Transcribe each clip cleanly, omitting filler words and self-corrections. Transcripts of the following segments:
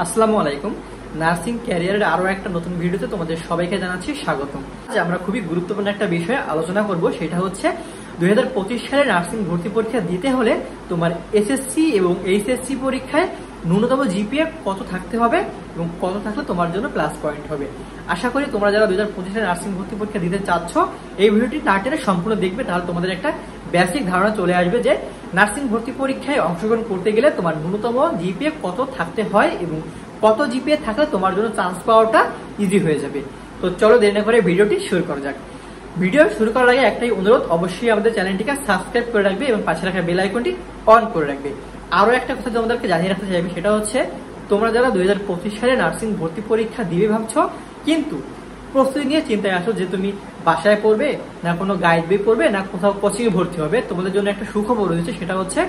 আসসালামু আলাইকুম। নার্সিং ক্যারিয়ারের আরো একটা নতুন ভিডিওতে তোমাদের সবাইকে জানাচ্ছি স্বাগতম। আজ আমরা খুবই গুরুত্বপূর্ণ একটা বিষয়ে আলোচনা করব, সেটা হচ্ছে 2025 সালে নার্সিং ভর্তি পরীক্ষা দিতে হলে তোমার এসএসসি এবং এইচএসসি পরীক্ষায় ন্যূনতম জিপিএ কত থাকতে হবে এবং কত থাকলে তোমার জন্য প্লাস পয়েন্ট হবে। আশা করি তোমরা যারা 2025 সালে নার্সিং ভর্তি পরীক্ষা দিতে চাচ্ছ এই ভিডিওটি না টেনে সম্পূর্ণ দেখবে, তাহলে তোমাদের একটা বেসিক ধারণা চলে আসবে যে নার্সিং ভর্তি পরীক্ষায় অংশগ্রহণ করতে গেলে তোমার ন্যূনতম জিপিএ কত থাকতে হয় এবং কত জিপিএ থাকলে তোমার জন্য চান্স পাওয়াটা ইজি হয়ে যাবে। তো চলো দেরি না করে ভিডিওটি শুরু করা যাক। ভিডিও শুরু করার আগে একটাই অনুরোধ, অবশ্যই আমাদের চ্যানেলটিকে সাবস্ক্রাইব করে রাখবে এবং পাশে রাখা বেল আইকনটি অন করে রাখবে। আরো একটা কথা তোমাদেরকে জানিয়ে রাখতে চাইবে, সেটা হচ্ছে তোমরা যারা 2025 সালে নার্সিং ভর্তি পরীক্ষা দিবে ভাবছো কিন্তু প্রস্তুতি নিয়ে চিন্তায় আসো যে তুমি বাসায় পড়বে না কোনো গাইড বই পড়বে না কোথাও কোচিং এ ভর্তি হবে, তোমাদের জন্য একটা সুখবর রয়েছে। সেটা হচ্ছে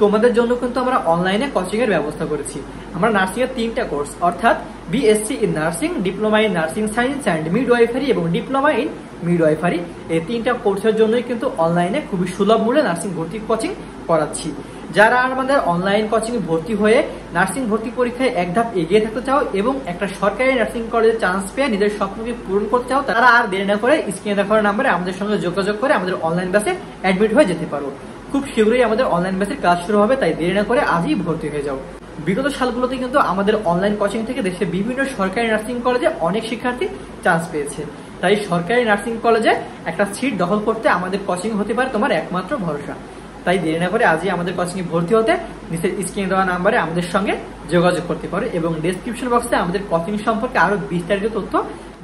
তোমাদের জন্য কিন্তু আমরা অনলাইনে কোচিং এর ব্যবস্থা করেছি। আমরা নার্সিং এর 3টা কোর্স অর্থাৎ BSc in nursing, diploma in nursing science and midwifery এবং ডিপ্লোমা ইন মিডওয়াইফারি, এই 3টা কোর্সের জন্যই কিন্তু অনলাইনে খুবই সুলভ মূল্যে নার্সিং ভর্তি কোচিং করাচ্ছি। যারা আমাদের অনলাইন কোচিং ভর্তি হয়ে নার্সিং ভর্তি পরীক্ষায় এক ধাপ এগিয়ে থাকতে চাও এবং একটা সরকারি নার্সিং কলেজে চান্স পেয়ে নিজের স্বপ্নকে পূরণ করতে চাও, তারা আর দেরি না করে স্ক্রিনে দেখার নাম্বারে আমাদের সঙ্গে যোগাযোগ করে আমাদের অনলাইন ব্যাচে অ্যাডমিট হয়ে যেতে পারো। খুব শীঘ্রই আমাদের অনলাইন ব্যাচের ক্লাস শুরু হবে, তাই দেরি না করে আজই ভর্তি হয়ে যাও। বিগত সালগুলোতে কিন্তু আমাদের অনলাইন কোচিং থেকে দেশের বিভিন্ন সরকারি নার্সিং কলেজে অনেক শিক্ষার্থী চান্স পেয়েছে। তাই সরকারি নার্সিং কলেজে একটা সিট দখল করতে আমাদের কোচিং হতে পারে তোমার একমাত্র ভরসা। তাই দেরি না করে আজই আমাদের কোচিং এ ভর্তি হতে নিচের স্ক্রিনে দেওয়া নাম্বারে আমাদের সঙ্গে যোগাযোগ করতে পারো এবং ডেসক্রিপশন বক্সে আমাদের কোচিং সম্পর্কে আরো বিস্তারিত তথ্য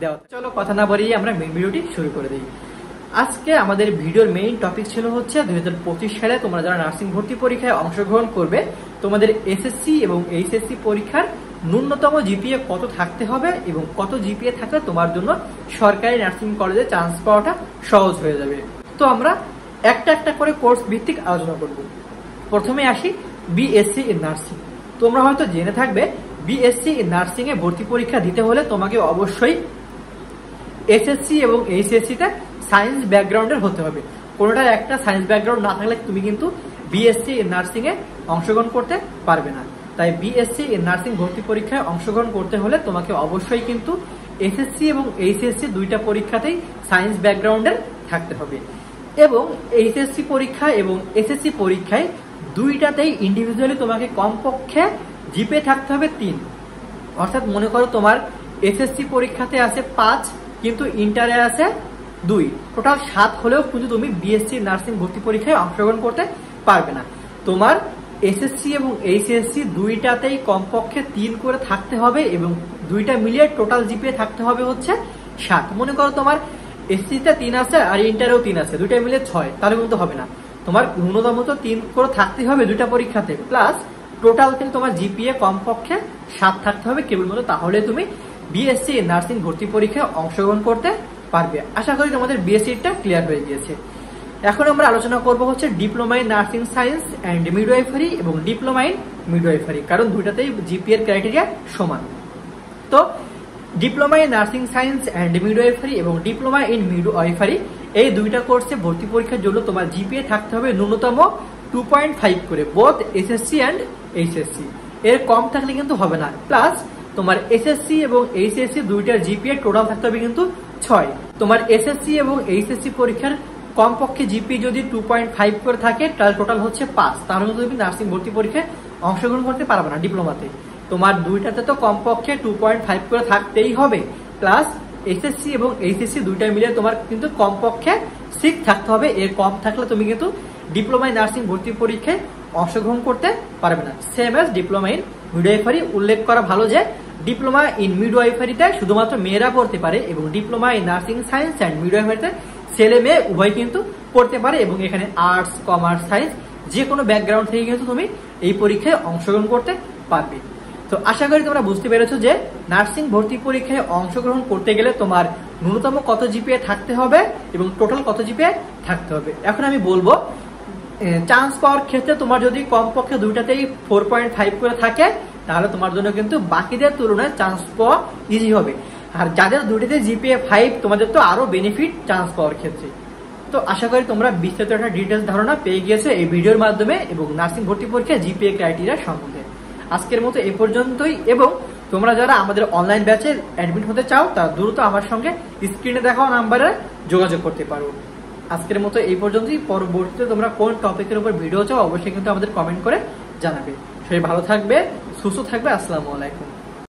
দেওয়া। চলো কথা না বাড়িয়ে আমরা মেইন ভিডিওটি শুরু করে দিই। আজকে আমাদের ভিডিওর মেইন টপিক ছিল হচ্ছে 2025 সালে তোমরা যারা নার্সিং ভর্তি পরীক্ষায় অংশগ্রহণ করবে তোমাদের এসএসসি এবং এইচএসসি পরীক্ষার ন্যূনতম জিপিএ কত থাকতে হবে এবং কত জিপিএ থাকলে তোমার জন্য সরকারি নার্সিং কলেজে চান্স পাওয়াটা সহজ হয়ে যাবে। তো আমরা একটা একটা করে কোর্স ভিত্তিক আলোচনা করব। প্রথমে আসি বিএসসি ইন নার্সিং। তোমরা হয়তো জেনে থাকবে বিএসসি ইন নার্সিং এ ভর্তি পরীক্ষা দিতে হলে তোমাকে অবশ্যই এসএসসি এবং এইচএসসি তে সায়েন্স ব্যাকগ্রাউন্ডের হতে হবে। কোনোটার একটা সায়েন্স ব্যাকগ্রাউন্ড না থাকলে তুমি কিন্তু বিএসসি ইন নার্সিং এ অংশগ্রহণ করতে পারবে না। তাই বিএসসি ইন নার্সিং ভর্তি পরীক্ষায় অংশগ্রহণ করতে হলে তোমাকে অবশ্যই কিন্তু এসএসসি এবং এইচএসসি দুইটা পরীক্ষাতেই সায়েন্স ব্যাকগ্রাউন্ডের থাকতে হবে এবং এইচএসসি পরীক্ষা এবং এসএসসি পরীক্ষায় দুইটাতেই ইন্ডিভিজুয়ালি তোমাকে কমপক্ষে জিপিএ থাকতে হবে 3। অর্থাৎ মনে করো তোমার এসএসসি পরীক্ষাতে আছে 5 কিন্তু ইন্টারে আছে 2, টোটাল 7 হলেও কিন্তু তুমি বিএসসি নার্সিং ভর্তি পরীক্ষায় অংশগ্রহণ করতে পারবে না। তোমার এসএসসি এবং এইচএসসি দুইটাতেই কমপক্ষে 3 করে থাকতে হবে এবং দুইটা মিলিয়ে টোটাল জিপিএ থাকতে হবে হচ্ছে 7। মনে করো তোমার এসএসসিতে 3 আছে আর ইন্টারেও 3 আছে, দুইটা মিলে 6, তাহলে কিন্তু হবে না। তোমার ন্যূনতম তো 3 করে থাকতে হবে দুইটা পরীক্ষাতে, প্লাস টোটাল কিন্তু তোমার জিপিএ কমপক্ষে 7 থাকতে হবে কেবলমাত্র, তাহলে তুমি বিএসসি নার্সিং ভর্তি পরীক্ষায় অংশগ্রহণ করতে পারবে। আশা করি তোমাদের বিএসসিটা ক্লিয়ার হয়ে গিয়েছে। এখন আমরা আলোচনা করব হচ্ছে diploma in nursing science and midwifery এবং ডিপ্লোমা ইন মিডওয়াইফারি, কারণ দুইটাতেই জিপিএর ক্রাইটেরিয়া সমান। তো diploma in nursing science and midwifery এবং ডিপ্লোমা ইন মিডওয়াইফারি এই দুইটা কোর্সে ভর্তি পরীক্ষার জন্য তোমার জিপিএ থাকতে হবে ন্যূনতম 2.5 করে, বোথ এসএসসি অ্যান্ড এইচএসসি। এর কম থাকলে কিন্তু হবে না। প্লাস তোমার এসএসসি এবং এইচএসসি দুইটার জিপিএ টোটাল থাকতে হবে কিন্তু 6। তোমার এসএসসি এবং এইচএসসি পরীক্ষার কমপক্ষে জিপিএ যদি 2.5 করে থাকে তাহলে টোটাল হচ্ছে 5, তাহলে তুমি নার্সিং ভর্তি পরীক্ষায় অংশগ্রহণ করতে পারবে না ডিপ্লোমাতে। তোমার দুইটাতে তো কমপক্ষে 2.5 করে থাকতেই হবে, প্লাস এসএসসি এবং এইচএসসি দুইটা মিলে তোমার কিন্তু কমপক্ষে 6 থাকতে হবে। এর কম থাকলে তুমি কিন্তু ডিপ্লোমা ইন নার্সিং ভর্তি পরীক্ষায় অংশগ্রহণ করতে পারবে না। Same as diploma in midwifery. উল্লেখ করা ভালো যে ডিপ্লোমা ইন মিডওয়াইফারিতে শুধুমাত্র মেয়েরা পড়তে পারে এবং diploma in nursing science and মিডওয়াইফারিতে ছেলে মেয়ে উভয় কিন্তু পড়তে পারে এবং এখানে আর্টস, কমার্স, সায়েন্স যে কোনো ব্যাকগ্রাউন্ড থেকে কিন্তু তুমি এই পরীক্ষায় অংশগ্রহণ করতে পারবে। তো আশা করি তোমরা বুঝতে পেরেছো যে নার্সিং ভর্তি পরীক্ষায় অংশগ্রহণ করতে গেলে তোমার ন্যূনতম কত জিপিএ থাকতে হবে এবং টোটাল কত জিপিএ থাকতে হবে। এখন আমি বলবো চান্স পাওয়ার ক্ষেত্রে তোমার যদি কমপক্ষে দুইটাতেই 4.5 করে থাকে তাহলে তোমার জন্য কিন্তু বাকিদের তুলনায় চান্স পাওয়া ইজি হবে। আর যাদের দুইটাতে জিপিএ 5 তোমাদের তো আরো বেনিফিট চান্স পাওয়ার ক্ষেত্রে। তো আশা করি তোমরা বিস্তারিত একটা ডিটেলস ধারণা পেয়ে গিয়েছো এই ভিডিওর মাধ্যমে এবং নার্সিং ভর্তি পরীক্ষা জিপিএ ক্রাইটেরিয়া সম্বন্ধে। আজকের মতো এই পর্যন্তই, এবং তোমরা যারা আমাদের অনলাইন ব্যাচে অ্যাডমিট হতে চাও তারা দ্রুত আমার সঙ্গে স্ক্রিনে দেখাও নাম্বারে যোগাযোগ করতে পারো। আজকের মতো এই পর্যন্তই। পরবর্তীতে তোমরা কোন টপিকের উপর ভিডিও চাও অবশ্যই কিন্তু আমাদের কমেন্ট করে জানাবে। সবাই ভালো থাকবে, সুস্থ থাকবে। আসসালামু আলাইকুম।